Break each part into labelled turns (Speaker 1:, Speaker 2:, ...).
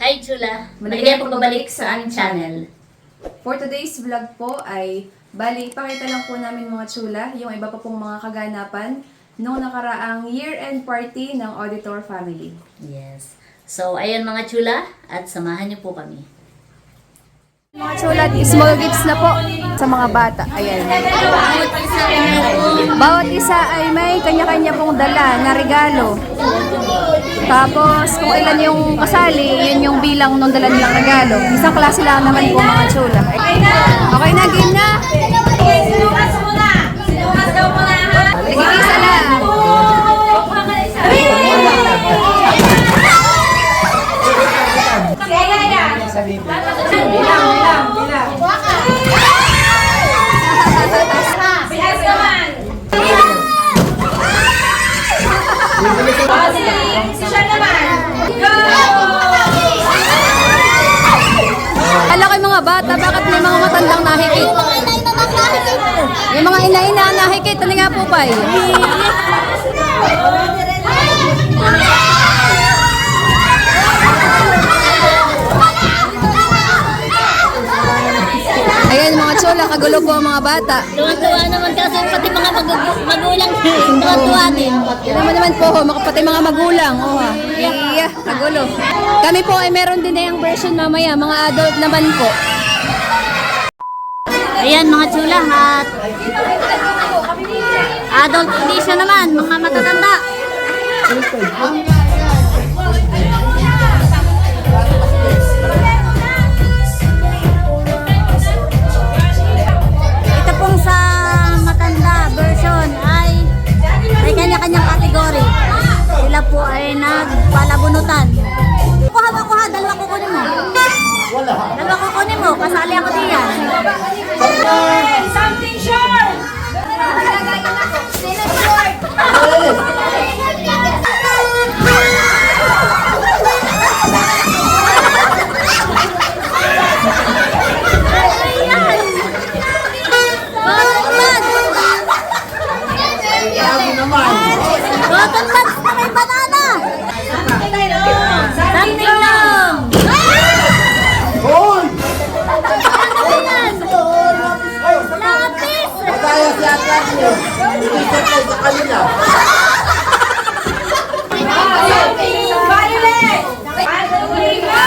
Speaker 1: Hi Chula! Maligayang pagbabalik sa aming channel.
Speaker 2: For today's vlog po ay, bali, ipakita lang po namin mga chula, yung iba pa pong mga kaganapan nung nakaraang year-end party ng Auditor family.
Speaker 1: Yes. So, ayun mga chula, at samahan niyo po kami.
Speaker 2: Mga chula, small gifts na po sa mga bata. Ayan. Bawat isa ay may kanya-kanya pong dala na regalo. Tapos, kung ilan yung kasali, yun yung bilang nung dala nilang regalo. Isang klase lang naman po mga chula. Okay na, game na!
Speaker 3: Sinukas muna! Sinukas daw muna ha!
Speaker 2: Nagigisa lang!
Speaker 3: Bilas naman! Si Sean naman! Go!
Speaker 2: Kala ko yung mga bata, bakit may mga matandang nahikit? Yung mga ina-ina nahikit, ano nga po ba eh? Ayan mga chula, kagulo po ang mga bata.
Speaker 1: Tuwan-tuwa naman kasi pati mga magulang tuwan-tuwa din.
Speaker 2: Yan naman po, pati mga magulang. Oh, ha. Iya, kagulo. Kami po ay meron din na yung version mamaya, mga adult naman po.
Speaker 1: Ayan mga chula, at adult edition naman, mga matatanda. Ito pong sa matanda version ay may kanya-kanyang kategory. Sila po ay nagpalabunutan. Kuha, dalawa kukunin mo. Dalawa kukunin mo, kasali ako diyan.
Speaker 3: Something short!
Speaker 1: Cotton buds na may banana! Something long! Lapis!
Speaker 3: Violet! Violet! Go!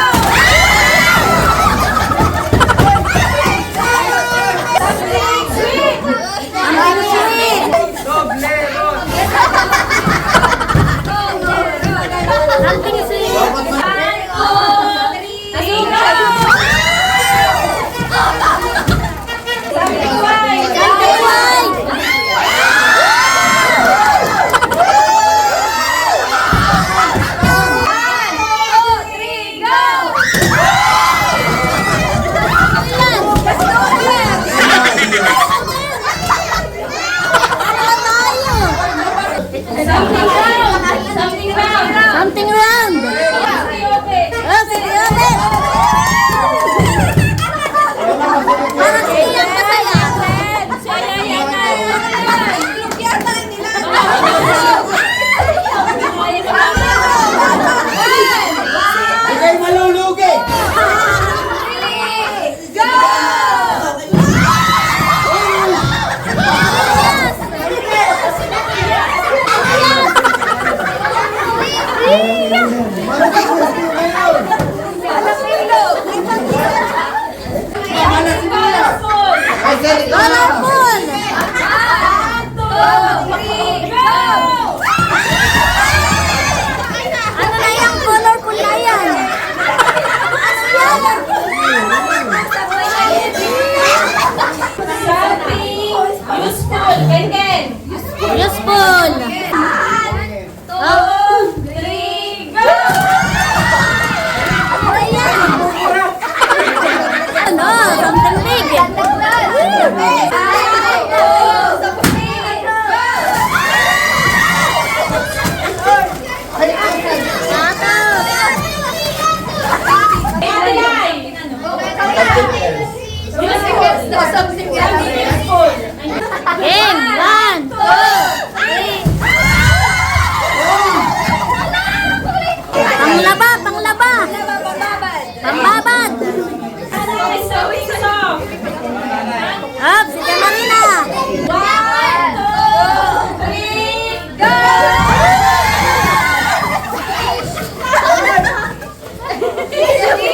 Speaker 3: Something sweet!
Speaker 1: Ang sweet! Something sweet!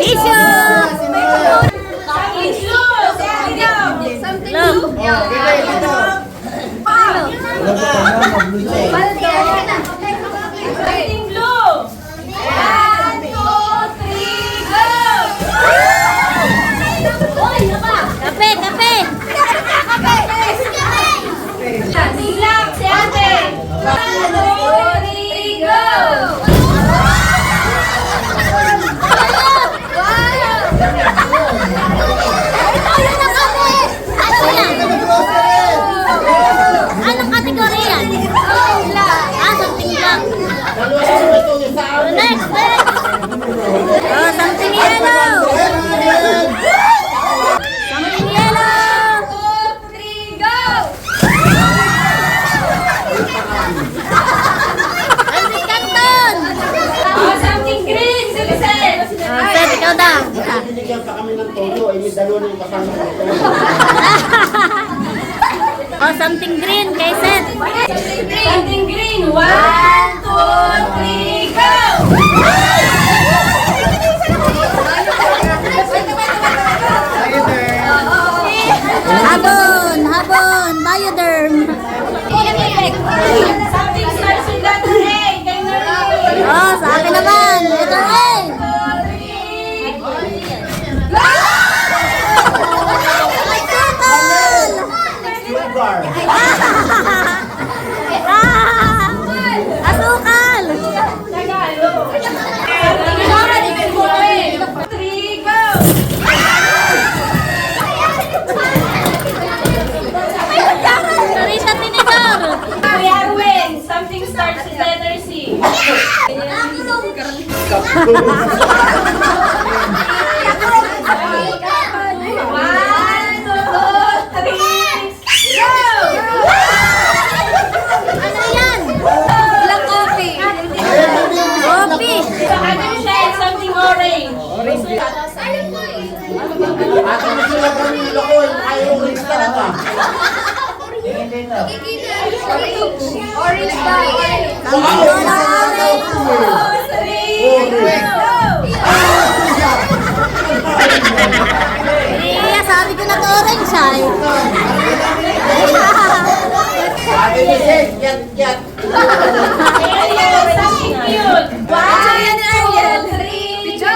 Speaker 1: Issue! Look.
Speaker 3: Something blue. 1, 2, 3, go!
Speaker 1: Kape, kape!
Speaker 3: Silak si ate. 1, 2, 3, go!
Speaker 1: Anong kategory yan? Something lang. Next, next! Oh, something yellow! Something yellow!
Speaker 3: 2, 3, go!
Speaker 1: Something canton!
Speaker 3: Oh, something green, Sulicet.
Speaker 1: Seth, ikaw daw.
Speaker 4: Binigyan pa kami ng todo, ay dalawa na yung kasama ng todo.
Speaker 1: Oh, something green kay Seth.
Speaker 3: Something green. 1, 2, 3, go!
Speaker 1: Habon, habon, Bioderm.
Speaker 3: Something starts with letter A. Kay Marie.
Speaker 1: Oh, sa akin naman. Letter A.
Speaker 3: 2, 3, go!
Speaker 4: Sugar.
Speaker 1: Asukal.
Speaker 3: Tagalog. 3, go!
Speaker 1: Sarita Tinidor.
Speaker 3: Kuya Arwen, something starts with letter C. One, two, three, go!
Speaker 1: Ano yan?
Speaker 3: Black coffee.
Speaker 1: Coffee.
Speaker 3: Ano siya? Something orange.
Speaker 4: At ano sila kami loko, ayaw ko rin talaga.
Speaker 3: Orange ba?
Speaker 1: Iya, sabi ko na to orange ay.
Speaker 4: Sabi ni Seth, get.
Speaker 3: Ariel, something cute. 1, 2, 3, go!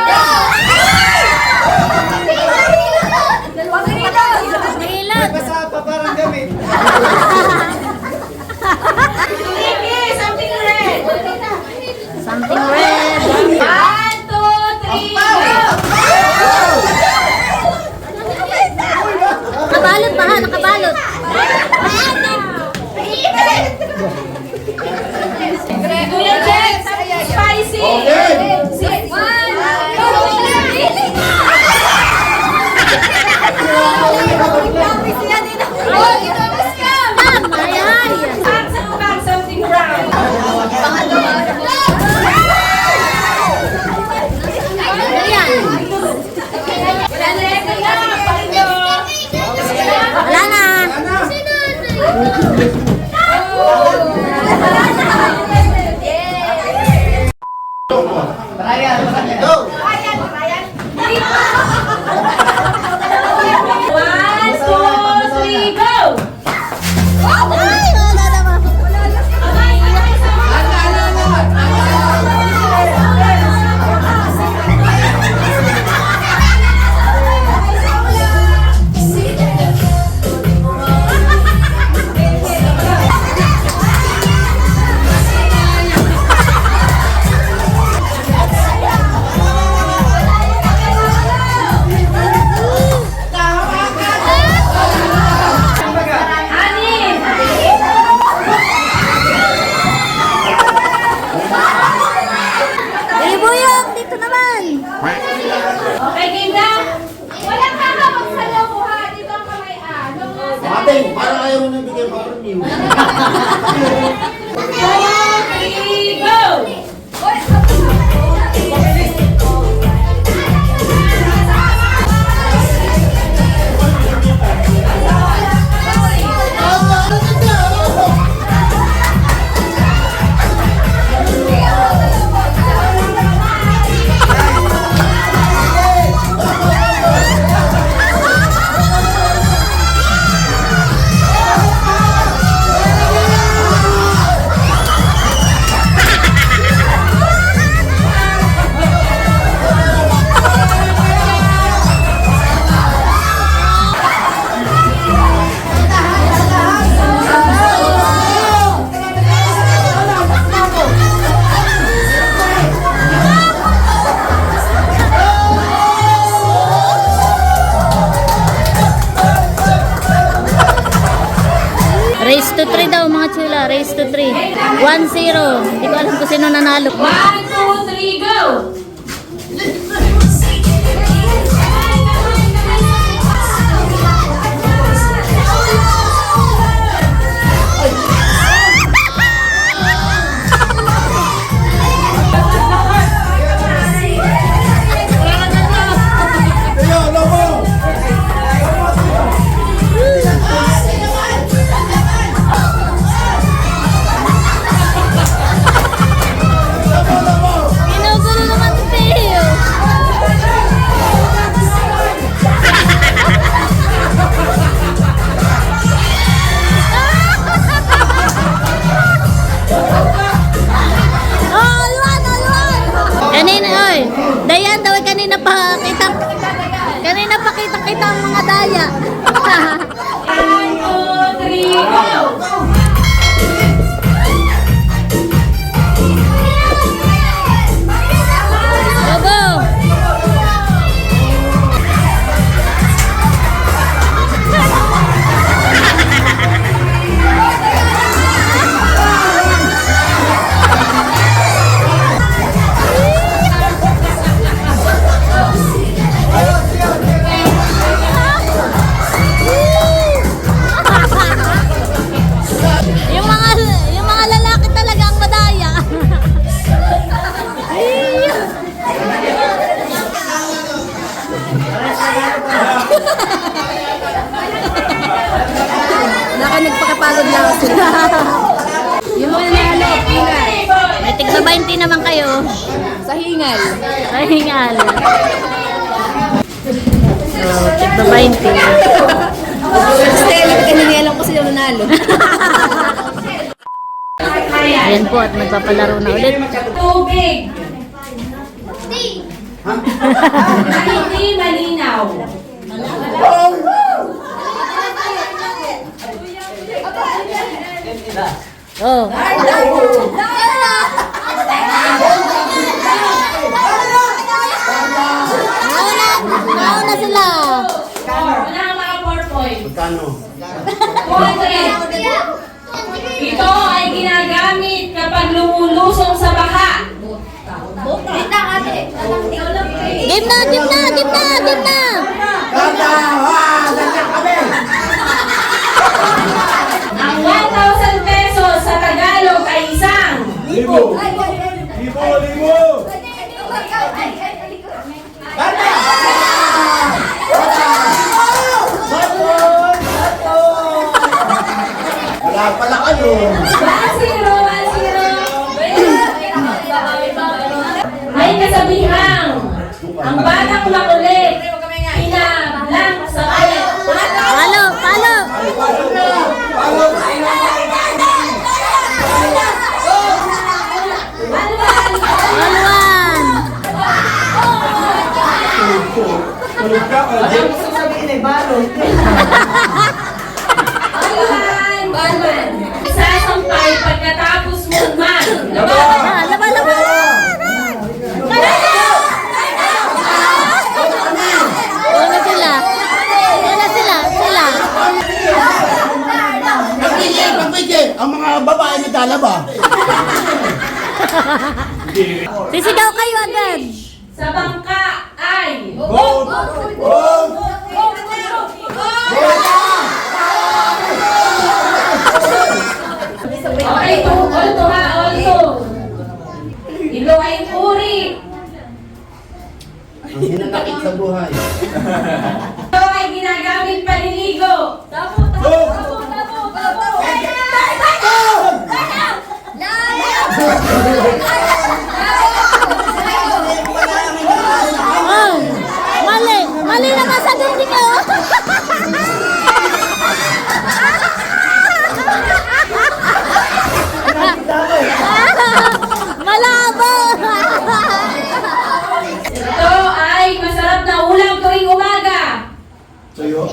Speaker 1: Mahilot.
Speaker 3: Ricky, something red.
Speaker 1: Something red.
Speaker 3: 1, 2, 3, go!
Speaker 1: Nakabalot pa ha, nakabalot.
Speaker 3: Kuya Jeff, something spicy.
Speaker 4: Okay.
Speaker 3: 1, 2, 3,
Speaker 1: Tam, ay ay.
Speaker 3: Back, something brown.
Speaker 1: Ano yan?
Speaker 3: Wala na, pahingo.
Speaker 1: Wala na.
Speaker 4: Go.
Speaker 3: 1, 2, 3, go!
Speaker 1: Ay, wala naman. Buyong, dito naman.
Speaker 3: Okay, game na? Walang kakabag sa loob, ha? Di ba kamay-an?
Speaker 4: Ate, parang ayaw mo nang bigyan pa rin yun.
Speaker 3: 2, 3, go!
Speaker 1: Race to 3 daw mga chula. Race to 3. 1-0. Hindi ko alam kung sino nanalo.
Speaker 3: 1, 2, 3, go!
Speaker 4: Kaya, lobo!
Speaker 1: Ginugulo naman si Teo. Oh, alwan, alwan! Kanina, oy. Dayan daw, kanina pa kita ang mga daya.
Speaker 3: 1, 2, 3, go!
Speaker 1: Go, go! Yung mga lalaki talaga ang madaya.
Speaker 2: Naka nagpakapagod na ako sila. Yung mga nanalo, pila.
Speaker 1: May tigna 20 naman kayo.
Speaker 2: Sa hingal.
Speaker 1: Ay, hingal. Oh, tigna 20.
Speaker 2: Stella, kanina alam ko sila nanalo.
Speaker 1: Ayan po at magpapalaro na ulit.
Speaker 3: Tubig! Hindi malinaw.
Speaker 1: Oh. Nauna sila.
Speaker 3: Wala ang mga 4 points.
Speaker 4: Magkano?
Speaker 3: 400. Ito ay ginagamit kapag lumulusong sa baha.
Speaker 1: Game na, game na, game na, game na.
Speaker 4: Ganda! Ha! Ganyan kami!
Speaker 3: Ang 1,000 pesos sa Tagalog ay isang.
Speaker 4: Libo! Libo! Libo! Ganda! Wala pala kayo!
Speaker 3: 1-0, 1-0. May kasabihang ang batang makulit pinablang sa kulit.
Speaker 1: Palo, palo. Alwan.
Speaker 3: Balman. Sasampay pagkatapos mong man.
Speaker 1: Ah, laban, laban. Una sila. Una sila, sila.
Speaker 4: Pagpigil! Ang mga babae naglalaba.
Speaker 1: Sisigaw kayo agad.
Speaker 3: Sa bangka ay.
Speaker 4: Vote! Vote!
Speaker 3: Okay, all to ha, all to. Ilo ay puri.
Speaker 4: Ang hinanakit sa buhay.
Speaker 3: Ito ay ginagamit paniligo.
Speaker 1: Oh, mali. Mali na masagot niyo. Malabo.
Speaker 3: Ito ay masarap na ulam tuwing umaga.
Speaker 4: Sa'yo?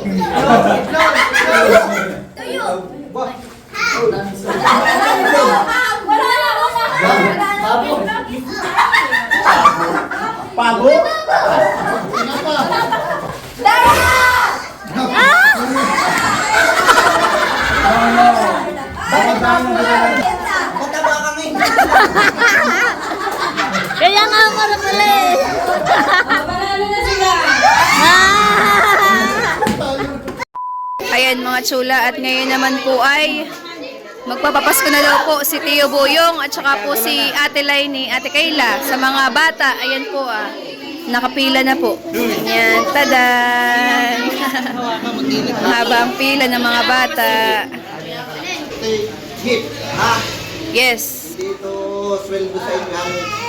Speaker 4: Pabo? Mataba kami.
Speaker 1: Kaya nga marapala eh.
Speaker 3: Panalo na sila.
Speaker 2: Ayan mga chula, at ngayon naman po ay magpapapasko na daw po si Tio Boyong at saka po si Ate Lai ni Ate Kayla sa mga bata. Ayan po nakapila na po. Ayan, tadan! Mahaba ang pila ng mga bata.
Speaker 4: Hip, ha?
Speaker 2: Yes.
Speaker 4: Dito, sweldo sa inyo.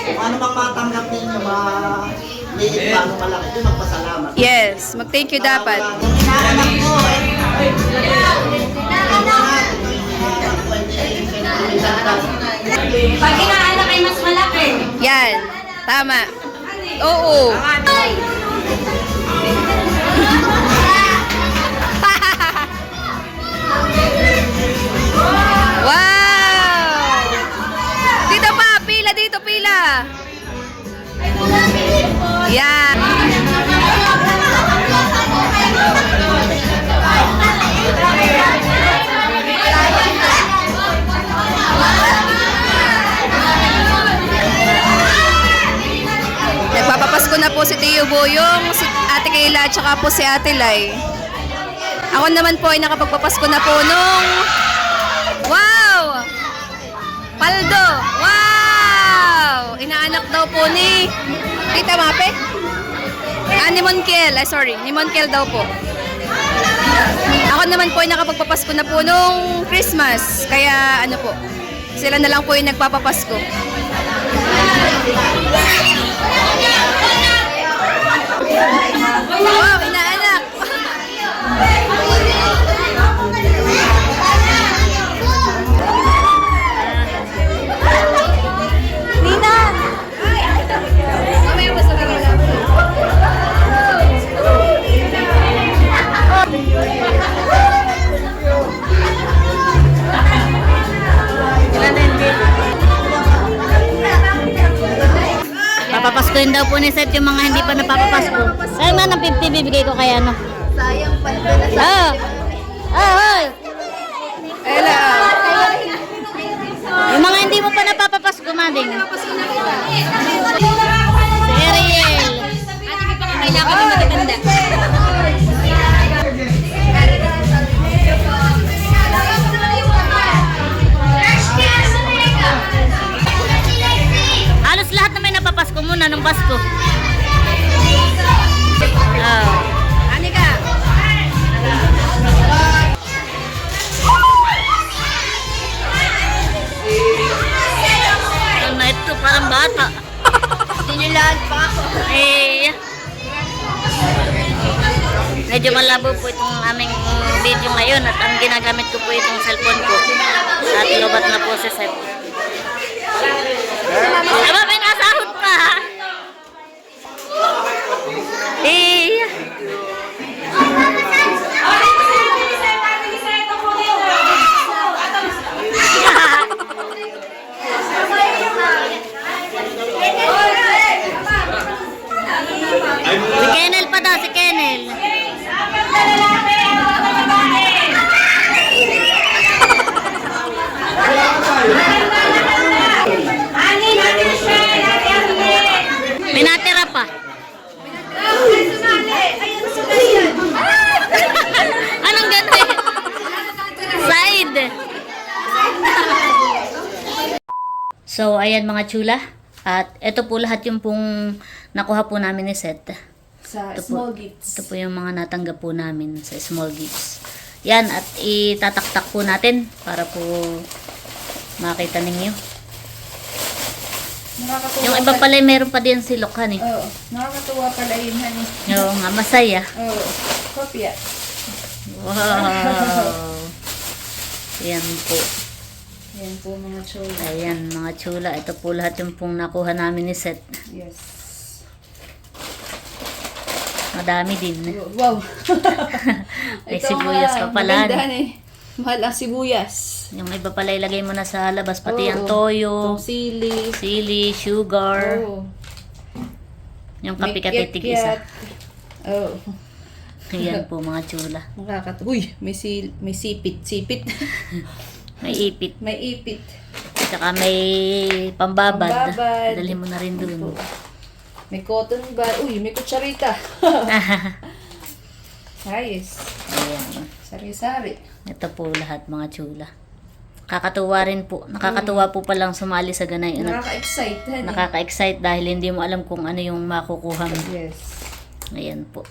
Speaker 4: Kung ano mang matanggap ninyo, maliit ba, malaki ito, magpasalamat.
Speaker 2: Yes, mag-thank you dapat.
Speaker 4: Inaanak ko,
Speaker 3: Pag inaanak ay mas malaki.
Speaker 2: Yan, tama. Oo. Wow! Dito pa, pila dito, pila. Yan. Nagpapapasko na po si Tio Boyong, si Ate Kayla, at saka po si Ate Lai. Ako naman po ay nakapagpapasko na po nung... Wow! Paldo! Wow! Inaanak daw po ni... Tita Mape? Ni Monkel. Sorry, ni Monkel daw po. Ako naman po ay nakapagpapasko na po nung Christmas. Kaya ano po, sila na lang po yung nagpapapasko. Wow, inaanak!
Speaker 1: Nina!
Speaker 2: Mamaya mo sa kanila.
Speaker 1: Papapaskuhin daw po ni Seth yung mga hindi pa napapapasko. Ay man, ang 50 bibigay ko kaya ano.
Speaker 2: Sayang paldo na
Speaker 1: Ah! Ah!
Speaker 2: Hello!
Speaker 1: Yung mga hindi mo pa napapapasko, Mading. Si Ariel.
Speaker 3: Kailangan ko maganda.
Speaker 1: Halos lahat na may napapasko muna nung Pasko. Ah.
Speaker 2: Anika!
Speaker 1: Ano na ito, parang bata.
Speaker 2: Dinilaan pa ako.
Speaker 1: Eh, medyo malabo po itong aming video ngayon at ang ginagamit ko po itong cellphone ko. At lobat na po si Seth. Aba, may nasahod pa! Eh, si Kenel pa daw, si Kenel. May natira pa. Anong ganda? Side. So, ayan mga chula. At ito po lahat yung pong nakuha po namin ni Seth.
Speaker 2: Sa
Speaker 1: Ito
Speaker 2: small
Speaker 1: po,
Speaker 2: gifts.
Speaker 1: Ito po yung mga natanggap po namin sa small gifts. Yan, at itataktak po natin para po makita ninyo.
Speaker 2: Nakakatuwa
Speaker 1: Yung iba pala meron pa din si Lokhan eh.
Speaker 2: Oo, nakakatuwa pala yun, honey.
Speaker 1: Oo nga, masaya.
Speaker 2: Oo, kopya.
Speaker 1: Wow! Yan po.
Speaker 2: Yan po mga chula.
Speaker 1: Ayan mga chula. Ito po lahat yung pong nakuha namin ni Seth.
Speaker 2: Yes.
Speaker 1: Madami din.
Speaker 2: Wow!
Speaker 1: May sibuyas pa pala.
Speaker 2: Maganda eh. Mahal ang sibuyas.
Speaker 1: Yung iba pala ilagay mo na sa labas. Pati
Speaker 2: Oo.
Speaker 1: ang toyo,
Speaker 2: Itong sili.
Speaker 1: sili, sugar.
Speaker 2: Oo.
Speaker 1: Yung
Speaker 2: May
Speaker 1: kape katitig isa.
Speaker 2: kiat-kiat. Oo.
Speaker 1: Ayan po mga chula.
Speaker 2: Uy, may sipit. Sipit.
Speaker 1: May ipit.
Speaker 2: May ipit.
Speaker 1: Tsaka may pambabad.
Speaker 2: Pambabad.
Speaker 1: Dalhin mo na rin dun.
Speaker 2: May cotton bud. Uy, may kutsarita. Ayos.
Speaker 1: Ayan.
Speaker 2: Sari-sari.
Speaker 1: Ito po lahat mga chula. Nakakatuwa rin po. Nakakatuwa po palang sumali sa ganay.
Speaker 2: Nakaka-excite.
Speaker 1: Nakaka-excite dahil hindi mo alam kung ano yung makukuha mo.
Speaker 2: Yes.
Speaker 1: Ayan po.